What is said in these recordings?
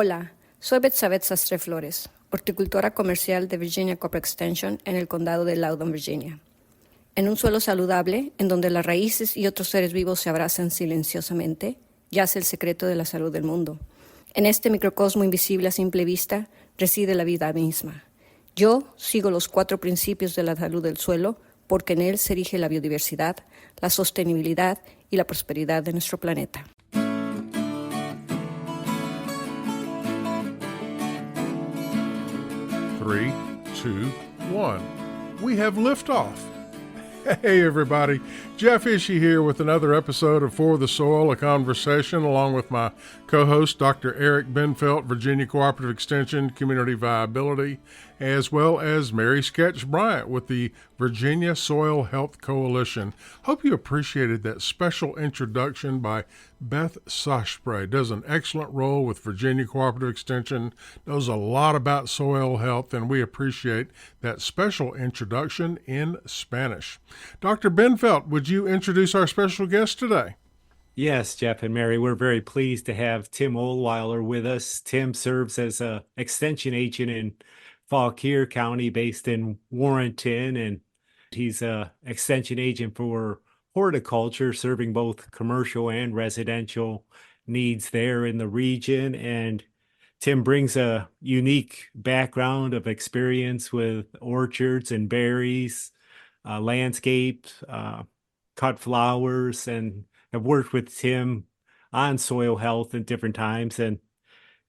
Hola, soy Betsabeth Sastre Flores, horticultora comercial de Virginia Cooperative Extension en el condado de Loudoun, Virginia. En un suelo saludable, en donde las raíces y otros seres vivos se abrazan silenciosamente, yace el secreto de la salud del mundo. En este microcosmo invisible a simple vista reside la vida misma. Yo sigo los 4 principios de la salud del suelo porque en él se erige la biodiversidad, la sostenibilidad y la prosperidad de nuestro planeta. 3, 2, 1. We have liftoff. Hey, everybody. Jeff Ishii here with another episode of For the Soil, a conversation, along with my co-host, Dr. Eric Benfelt, Virginia Cooperative Extension, Community Viability, as well as Mary Sketch Bryant with the Virginia Soil Health Coalition. Hope you appreciated that special introduction by Beth Sashspray. Does an excellent role with Virginia Cooperative Extension, knows a lot about soil health, and we appreciate that special introduction in Spanish. Dr. Benfelt, would you introduce our special guest today? Yes, Jeff and Mary, we're very pleased to have Tim Ohlwiler with us. Tim serves as an extension agent in Fauquier County based in Warrenton, and he's an extension agent for horticulture, serving both commercial and residential needs there in the region. And Tim brings a unique background of experience with orchards and berries, landscapes, cut flowers, and have worked with Tim on soil health at different times. And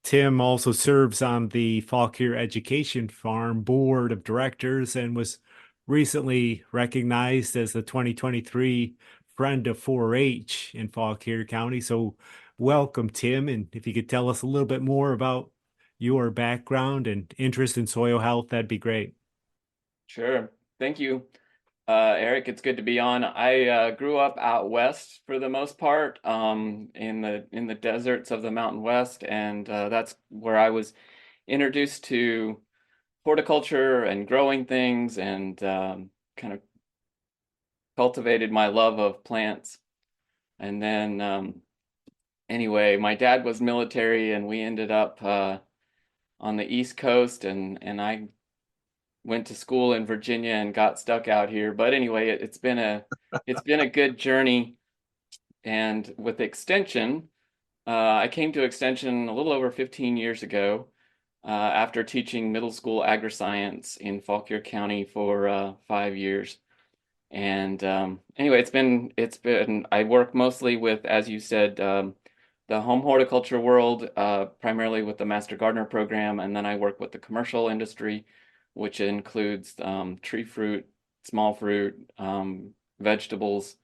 Tim also serves on the Fauquier Education Farm Board of Directors and was recently recognized as the 2023 Friend of 4-H in Fauquier County. So welcome, Tim. And if you could tell us a little bit more about your background and interest in soil health, that'd be great. Sure. Thank you, Eric. It's good to be on. I grew up out west for the most part, in the deserts of the Mountain West, and that's where I was introduced to horticulture and growing things, and kind of cultivated my love of plants. And then, anyway, my dad was military, and we ended up on the East Coast, and I went to school in Virginia and got stuck out here. But anyway, it's been a good journey. And with Extension, I came to Extension a little over 15 years ago, after teaching middle school agri-science in Fauquier County for 5 years. And anyway, it's been I work mostly with, as you said, the home horticulture world, primarily with the Master Gardener program, and then I work with the commercial industry, which includes tree fruit, small fruit, vegetables,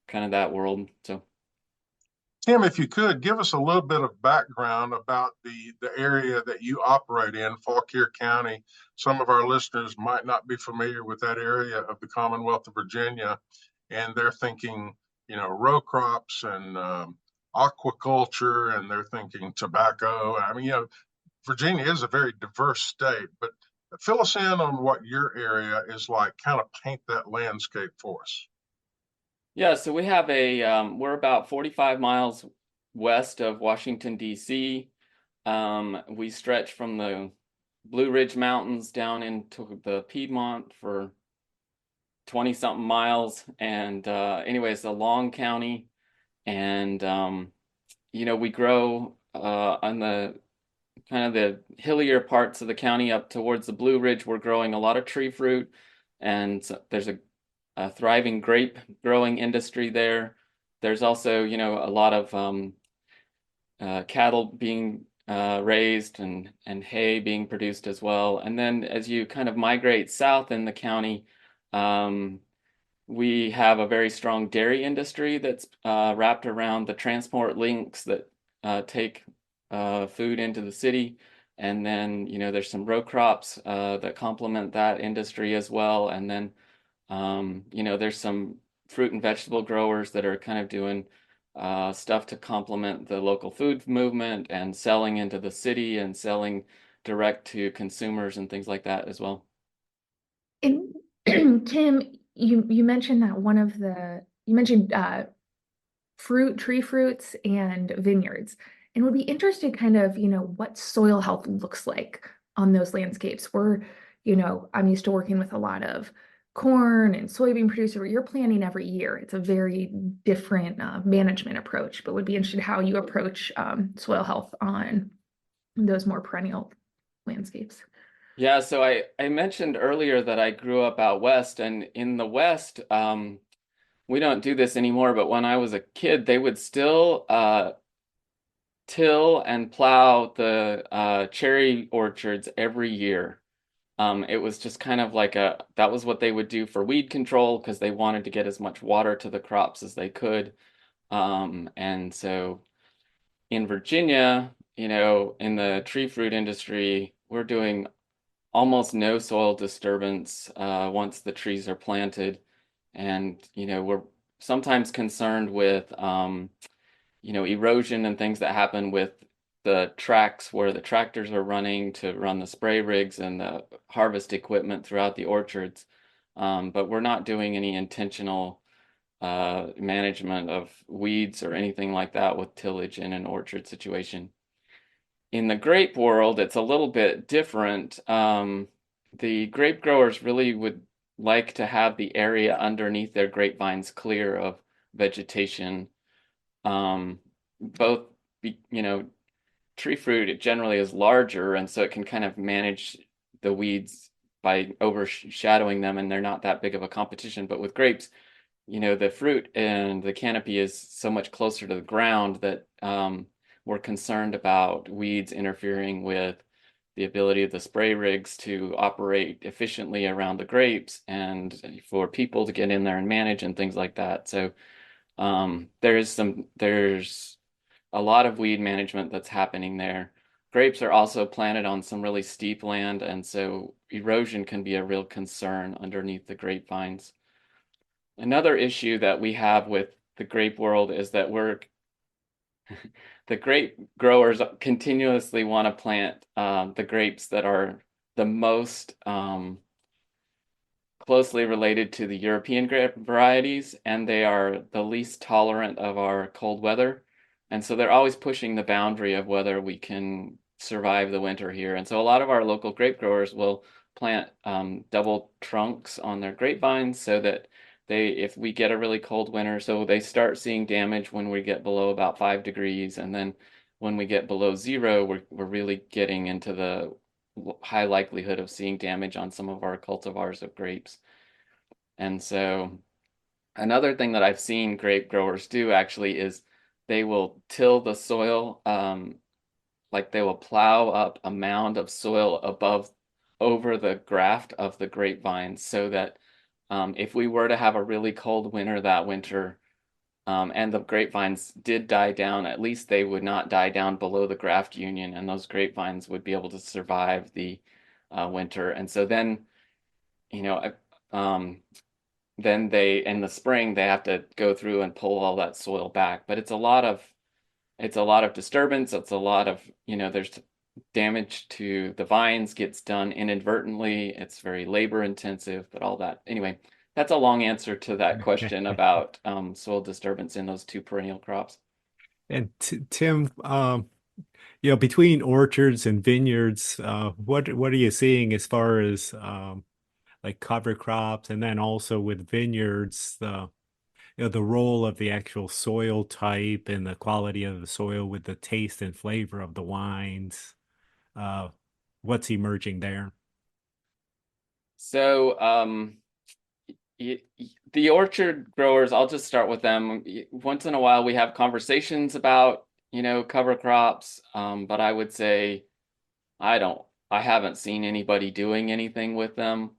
kind of that world. So, Tim, if you could, give us a little bit of background about the area that you operate in, Fauquier County. Some of our listeners might not be familiar with that area of the Commonwealth of Virginia, and they're thinking, row crops and aquaculture, and they're thinking tobacco. I mean, Virginia is a very diverse state, but fill us in on what your area is like. Kind of paint that landscape for us. yeah, so we have we're about 45 miles west of Washington, D.C. We stretch from the Blue Ridge Mountains down into the Piedmont for 20-something miles. And anyway, it's a long county. And, we grow on the kind of the hillier parts of the county up towards the Blue Ridge. We're growing a lot of tree fruit, and there's a thriving grape growing industry there. There's also, a lot of cattle being raised and hay being produced as well. And then as you kind of migrate south in the county, we have a very strong dairy industry that's wrapped around the transport links that take food into the city. And then, there's some row crops that complement that industry as well. And then, there's some fruit and vegetable growers that are kind of doing stuff to complement the local food movement and selling into the city and selling direct to consumers and things like that as well. And Tim, you mentioned that you mentioned tree fruits and vineyards. and would be interested kind of, what soil health looks like on those landscapes. I'm used to working with a lot of corn and soybean producer. You're planting every year. It's a very different management approach, but would be interested how you approach soil health on those more perennial landscapes. Yeah, so I mentioned earlier that I grew up out west, and in the West, we don't do this anymore, but when I was a kid, they would still till and plow the cherry orchards every year. It was just kind of like that was what they would do for weed control because they wanted to get as much water to the crops as they could. And so in Virginia, in the tree fruit industry, we're doing almost no soil disturbance once the trees are planted. And, we're sometimes concerned with, erosion and things that happen with the tracks where the tractors are running to run the spray rigs and the harvest equipment throughout the orchards. But we're not doing any intentional management of weeds or anything like that with tillage in an orchard situation. In the grape world, it's a little bit different. The grape growers really would like to have the area underneath their grapevines clear of vegetation. Both, tree fruit, it generally is larger, and so it can kind of manage the weeds by overshadowing them, and they're not that big of a competition. But with grapes, the fruit and the canopy is so much closer to the ground that we're concerned about weeds interfering with the ability of the spray rigs to operate efficiently around the grapes and for people to get in there and manage and things like that. So there's a lot of weed management that's happening there. Grapes are also planted on some really steep land, and so erosion can be a real concern underneath the grapevines. Another issue that we have with the grape world is that the grape growers continuously want to plant the grapes that are the most closely related to the European grape varieties, and they are the least tolerant of our cold weather. And so they're always pushing the boundary of whether we can survive the winter here. And so a lot of our local grape growers will plant double trunks on their grapevines so that if we get a really cold winter, so they start seeing damage when we get below about 5 degrees. And then when we get below 0, we're really getting into the high likelihood of seeing damage on some of our cultivars of grapes. And so another thing that I've seen grape growers do actually is they will till the soil, like they will plow up a mound of soil over the graft of the grapevines so that if we were to have a really cold winter that winter, and the grapevines did die down, at least they would not die down below the graft union, and those grapevines would be able to survive the winter. And so then, then in the spring, they have to go through and pull all that soil back. But it's a lot of disturbance. It's a lot of, there's damage to the vines gets done inadvertently. It's very labor intensive, but all that. Anyway, that's a long answer to that question about soil disturbance in those two perennial crops. And Tim, between orchards and vineyards, what are you seeing as far as like cover crops, and then also with vineyards, the role of the actual soil type and the quality of the soil with the taste and flavor of the wines? What's emerging there? So the orchard growers, I'll just start with them. Once in a while, we have conversations about, cover crops, but I would say I haven't seen anybody doing anything with them.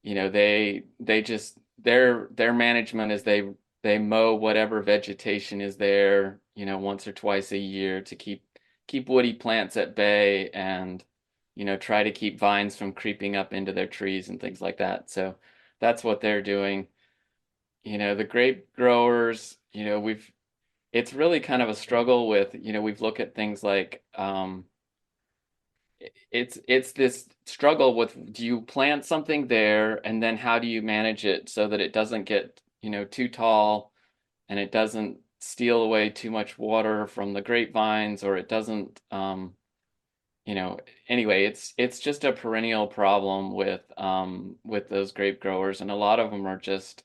They just their management is they mow whatever vegetation is there, once or twice a year to keep woody plants at bay and try to keep vines from creeping up into their trees and things like that. So that's what they're doing. The grape growers, it's really kind of a struggle with, we've looked at things like it's this struggle with, do you plant something there and then how do you manage it so that it doesn't get too tall and it doesn't steal away too much water from the grapevines, or it doesn't, anyway, it's just a perennial problem with those grape growers, and a lot of them are just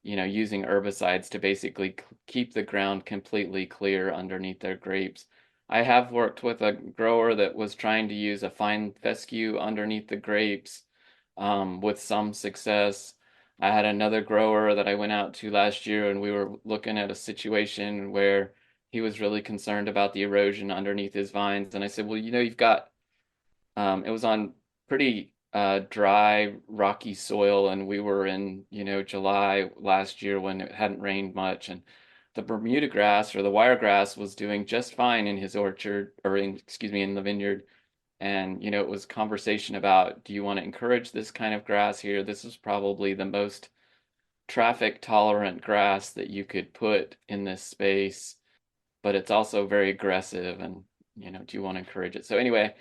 using herbicides to basically keep the ground completely clear underneath their grapes. I have worked with a grower that was trying to use a fine fescue underneath the grapes with some success. I had another grower that I went out to last year, and we were looking at a situation where he was really concerned about the erosion underneath his vines. And I said, well, you've got, it was on pretty dry, rocky soil, and we were in, July last year when it hadn't rained much, and the Bermuda grass or the wiregrass was doing just fine in his orchard, or in the vineyard. And, it was conversation about, do you want to encourage this kind of grass here? This is probably the most traffic tolerant grass that you could put in this space, but it's also very aggressive, and, do you want to encourage it? So anyway,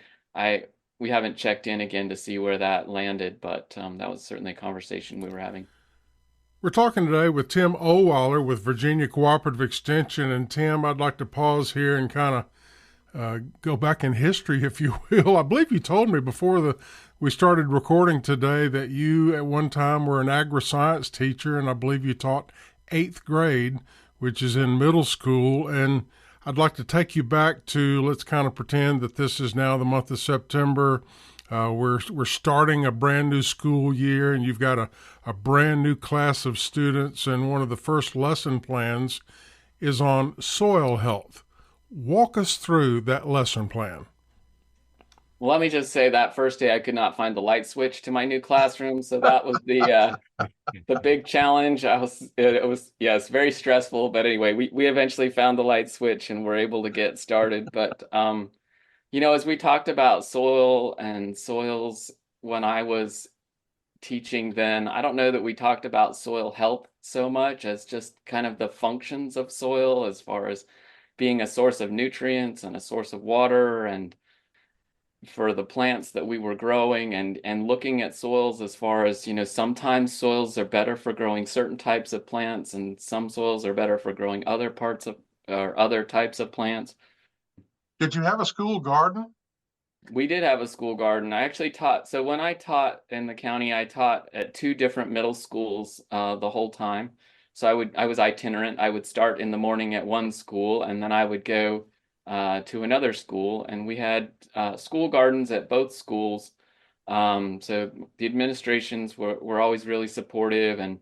we haven't checked in again to see where that landed, but that was certainly a conversation we were having. We're talking today with Tim Ohlwiler with Virginia Cooperative Extension. And Tim, I'd like to pause here and kind of go back in history, if you will. I believe you told me before we started recording today that you at one time were an agri-science teacher, and I believe you taught 8th grade, which is in middle school. And I'd like to take you back to, let's kind of pretend that this is now the month of September. We're starting a brand new school year, and you've got a brand new class of students, and one of the first lesson plans is on soil health. Walk us through that lesson plan. Well, let me just say that first day I could not find the light switch to my new classroom, so that was the big challenge. It's very stressful, but anyway, we eventually found the light switch and were able to get started. But as we talked about soil and soils when I was teaching then, I don't know that we talked about soil health so much as just kind of the functions of soil as far as being a source of nutrients and a source of water, and for the plants that we were growing, and looking at soils as far as, sometimes soils are better for growing certain types of plants, and some soils are better for growing other types of plants. Did you have a school garden? We did have a school garden. I actually taught. So when I taught in the county, I taught at 2 different middle schools the whole time. So I was itinerant. I would start in the morning at one school, and then I would go to another school, and we had school gardens at both schools. So the administrations were always really supportive, and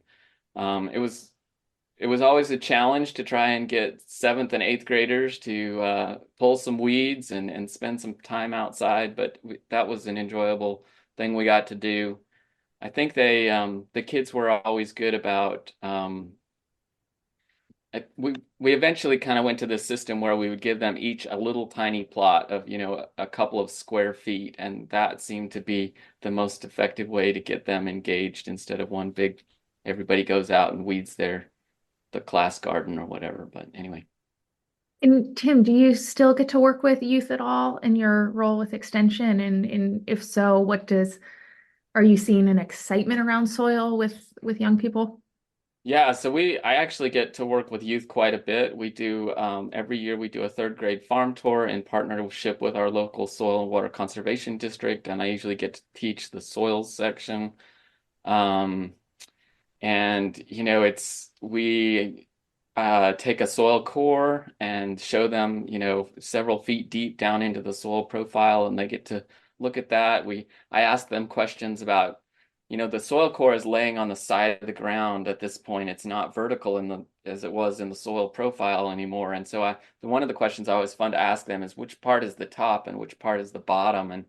it was always a challenge to try and get 7th and 8th graders to pull some weeds and spend some time outside, but that was an enjoyable thing we got to do. I think the kids were always good about. We eventually kind of went to this system where we would give them each a little tiny plot of, a couple of square feet, and that seemed to be the most effective way to get them engaged, instead of one big, everybody goes out and weeds the class garden or whatever. But anyway. And Tim, do you still get to work with youth at all in your role with Extension? And if so, are you seeing an excitement around soil with young people? Yeah, so I actually get to work with youth quite a bit. We do, every year we do a 3rd grade farm tour in partnership with our local soil and water conservation district, and I usually get to teach the soils section. And we take a soil core and show them, several feet deep down into the soil profile, and they get to look at that. I ask them questions about, the soil core is laying on the side of the ground at this point. It's not vertical as it was in the soil profile anymore. And so one of the questions always fun to ask them is, which part is the top and which part is the bottom?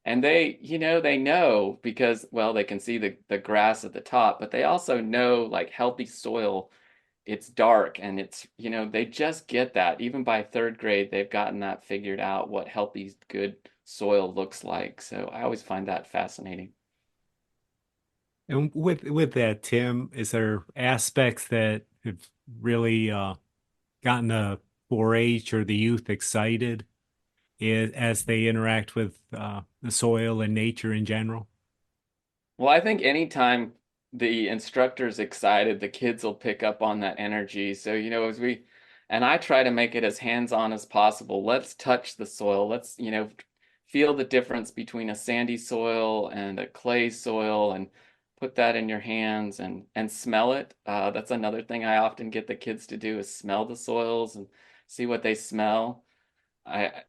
And they, they know, because, well, they can see the grass at the top, but they also know, like, healthy soil, it's dark, and it's, they just get that. Even by 3rd grade, they've gotten that figured out, what healthy, good soil looks like. So I always find that fascinating. And with that, Tim, is there aspects that have really gotten the 4-H or the youth excited as they interact with the soil and nature in general? Well, I think anytime the instructor's excited, the kids will pick up on that energy. So, and I try to make it as hands-on as possible. Let's touch the soil. Let's, feel the difference between a sandy soil and a clay soil, and put that in your hands and smell it. That's another thing I often get the kids to do, is smell the soils and see what they smell. I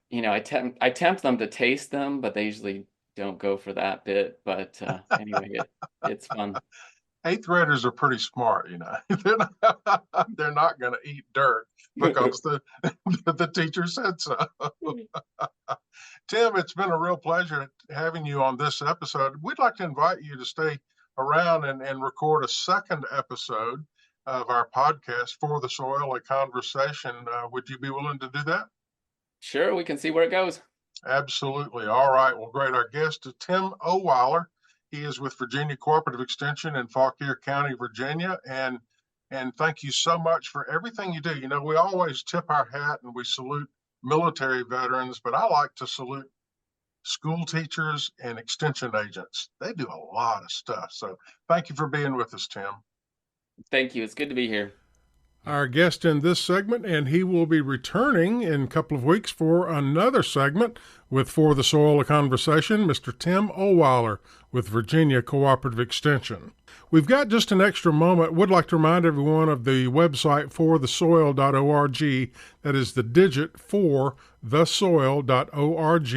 tempt them to taste them, but they usually don't go for that bit. But anyway, it's fun. Eighth graders are pretty smart, they're not going to eat dirt because the teacher said so. Tim, it's been a real pleasure having you on this episode. We'd like to invite you to stay around and record a second episode of our podcast, For the Soil, a Conversation. Would you be willing to do that? Sure, we can see where it goes. Absolutely. All right. Well, great. Our guest is Tim Ohlwiler. He is with Virginia Cooperative Extension in Fauquier County, Virginia. And thank you so much for everything you do. We always tip our hat and we salute military veterans, but I like to salute school teachers and extension agents. They do a lot of stuff. So thank you for being with us, Tim. Thank you. It's good to be here. Our guest in this segment, and he will be returning in a couple of weeks for another segment with For the Soil, a Conversation, Mr. Tim Ohlwiler with Virginia Cooperative Extension. We've got just an extra moment. Would like to remind everyone of the website forthesoil.org. That is the digit for thesoil.org.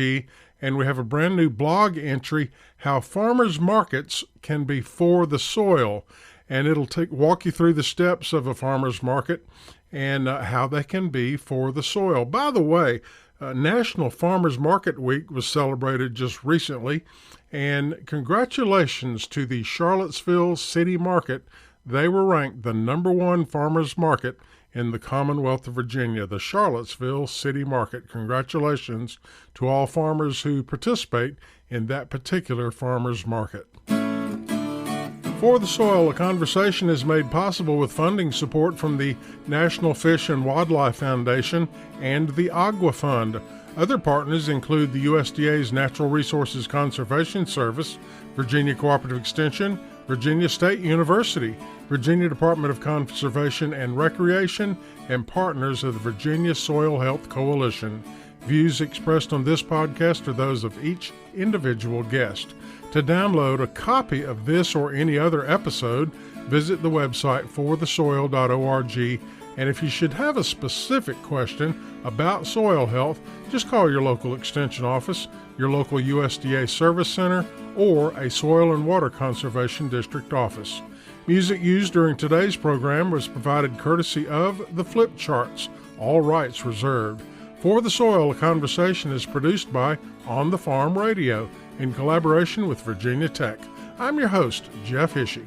And we have a brand new blog entry, How Farmers Markets Can Be For the Soil. And it'll walk you through the steps of a farmer's market and how they can be for the soil. By the way, National Farmers Market Week was celebrated just recently, and congratulations to the Charlottesville City Market. They were ranked the #1 farmers market in the Commonwealth of Virginia, the Charlottesville City Market. Congratulations to all farmers who participate in that particular farmers market. For the Soil, a Conversation is made possible with funding support from the National Fish and Wildlife Foundation and the Agua Fund. Other partners include the USDA's Natural Resources Conservation Service, Virginia Cooperative Extension, Virginia State University, Virginia Department of Conservation and Recreation, and partners of the Virginia Soil Health Coalition. Views expressed on this podcast are those of each individual guest. To download a copy of this or any other episode, visit the website forthesoil.org. And if you should have a specific question about soil health, just call your local extension office, your local USDA service center, or a Soil and Water Conservation District office. Music used during today's program was provided courtesy of the Flip Charts, all rights reserved. For the Soil, a Conversation is produced by On the Farm Radio in collaboration with Virginia Tech. I'm your host, Jeff Ishii.